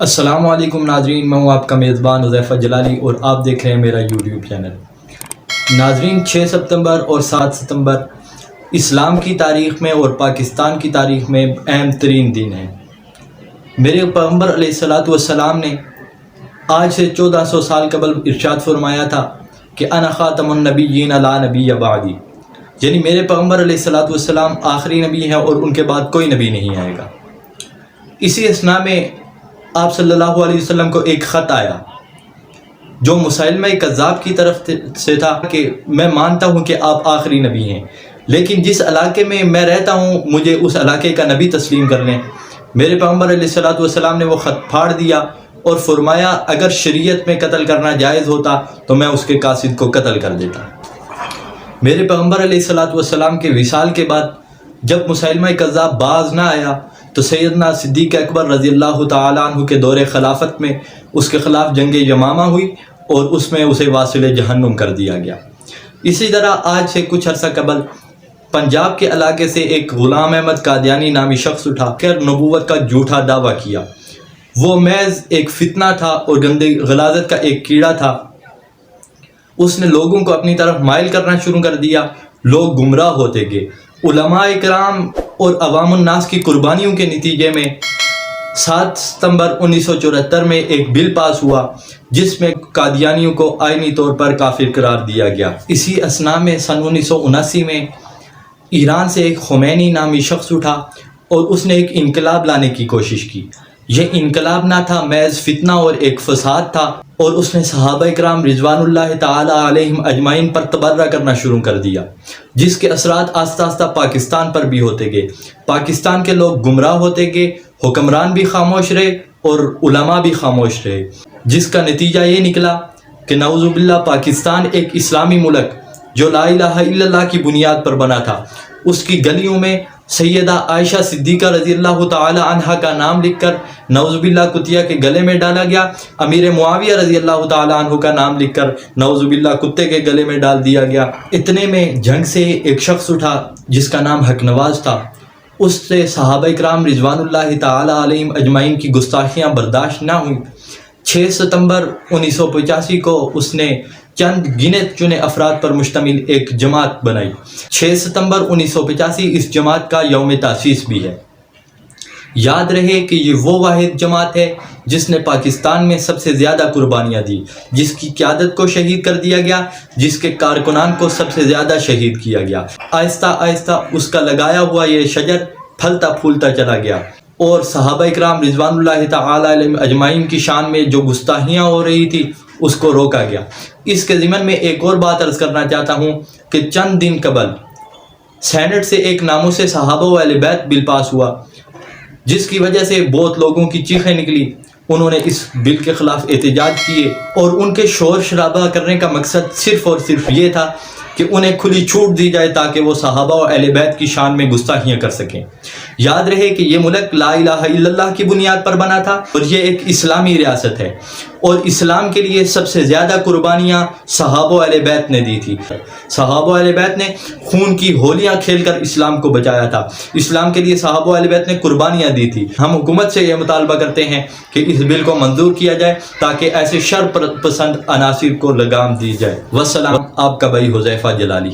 السلام علیکم ناظرین، میں ہوں آپ کا میزبان حذیفہ جلالی اور آپ دیکھ رہے ہیں میرا یوٹیوب چینل۔ ناظرین، 6 ستمبر اور 7 ستمبر اسلام کی تاریخ میں اور پاکستان کی تاریخ میں اہم ترین دن ہیں۔ میرے پیغمبر علیہ الصلاۃ والسلام نے آج سے 1400 سال قبل ارشاد فرمایا تھا کہ انا خاتم النبیین لا نبی بعدی، یعنی میرے پیغمبر علیہ الصلاۃ والسلام آخری نبی ہیں اور ان کے بعد کوئی نبی نہیں آئے گا۔ اسی اثناء میں آپ صلی اللہ علیہ وسلم کو ایک خط آیا جو مسیلمہ کذاب کی طرف سے تھا کہ میں مانتا ہوں کہ آپ آخری نبی ہیں، لیکن جس علاقے میں میں رہتا ہوں مجھے اس علاقے کا نبی تسلیم کر لیں۔ میرے پیغمبر علیہ الصلاۃ والسلام نے وہ خط پھاڑ دیا اور فرمایا اگر شریعت میں قتل کرنا جائز ہوتا تو میں اس کے قاصد کو قتل کر دیتا۔ میرے پیغمبر علیہ الصلاۃ والسلام کے وصال کے بعد جب مسیلمہ کذاب باز نہ آیا تو سیدنا صدیق اکبر رضی اللہ تعالیٰ عنہ کے دور خلافت میں اس کے خلاف جنگ یمامہ ہوئی اور اس میں اسے واصل جہنم کر دیا گیا۔ اسی طرح آج سے کچھ عرصہ قبل پنجاب کے علاقے سے ایک غلام احمد قادیانی نامی شخص اٹھا کر نبوت کا جھوٹا دعویٰ کیا۔ وہ محض ایک فتنہ تھا اور گندی غلاظت کا ایک کیڑا تھا۔ اس نے لوگوں کو اپنی طرف مائل کرنا شروع کر دیا، لوگ گمراہ ہوتے گئے۔ علماء کرام اور عوام الناس کی قربانیوں کے نتیجے میں 7 ستمبر 1974 میں ایک بل پاس ہوا جس میں قادیانیوں کو آئینی طور پر کافر قرار دیا گیا۔ اسی اثناء میں سن 1979 میں ایران سے ایک خمینی نامی شخص اٹھا اور اس نے ایک انقلاب لانے کی کوشش کی۔ یہ انقلاب نہ تھا، محض فتنہ اور ایک فساد تھا، اور اس نے صحابہ کرام رضوان اللہ تعالی علیہم اجمعین پر تبرہ کرنا شروع کر دیا، جس کے اثرات آہستہ آہستہ پاکستان پر بھی ہوتے گئے۔ پاکستان کے لوگ گمراہ ہوتے گئے، حکمران بھی خاموش رہے اور علماء بھی خاموش رہے، جس کا نتیجہ یہ نکلا کہ نعوذ باللہ پاکستان ایک اسلامی ملک جو لا الہ الا اللہ کی بنیاد پر بنا تھا، اس کی گلیوں میں سیدہ عائشہ صدیقہ رضی اللہ تعالی عنہا کا نام لکھ کر نعوذ باللہ کتیا کے گلے میں ڈالا گیا۔ امیر معاویہ رضی اللہ تعالی عنہ کا نام لکھ کر نعوذ باللہ کتے کے گلے میں ڈال دیا گیا۔ اتنے میں جنگ سے ایک شخص اٹھا جس کا نام حق نواز تھا۔ اس سے صحابہ کرام رضوان اللہ تعالی علیہم اجمعین کی گستاخیاں برداشت نہ ہوئیں۔ 6 ستمبر 1985 کو اس نے چند گنے چنے افراد پر مشتمل ایک جماعت بنائی۔ 6 ستمبر 1985 اس جماعت کا یوم تاسیس بھی ہے۔ یاد رہے کہ یہ وہ واحد جماعت ہے جس نے پاکستان میں سب سے زیادہ قربانیاں دی، جس کی قیادت کو شہید کر دیا گیا، جس کے کارکنان کو سب سے زیادہ شہید کیا گیا۔ آہستہ آہستہ اس کا لگایا ہوا یہ شجر پھلتا پھولتا چلا گیا، اور صحابہ کرام رضوان اللہ تعالی علیہم اجمعین کی شان میں جو گستاخیاں ہو رہی تھی اس کو روکا گیا۔ اس کے ضمن میں ایک اور بات عرض کرنا چاہتا ہوں کہ چند دن قبل سینٹ سے ایک ناموس صحابہ و اہل بیت بل پاس ہوا، جس کی وجہ سے بہت لوگوں کی چیخیں نکلی۔ انہوں نے اس بل کے خلاف احتجاج کیے اور ان کے شور شرابہ کرنے کا مقصد صرف اور صرف یہ تھا کہ انہیں کھلی چھوٹ دی جائے تاکہ وہ صحابہ و اہل بیت کی شان میں گستاخیاں کر سکیں۔ یاد رہے کہ یہ ملک لا الہ الا اللہ کی بنیاد پر بنا تھا اور یہ ایک اسلامی ریاست ہے، اور اسلام کے لیے سب سے زیادہ قربانیاں صحابہ و اہل بیت نے دی تھی۔ صحابہ و اہل بیت نے خون کی ہولیاں کھیل کر اسلام کو بچایا تھا۔ اسلام کے لیے صحابہ و اہل بیت نے قربانیاں دی تھی۔ ہم حکومت سے یہ مطالبہ کرتے ہیں کہ اس بل کو منظور کیا جائے تاکہ ایسے شر پسند عناصر کو لگام دی جائے۔ والسلام، آپ کا بھائی حذیفہ جلالی۔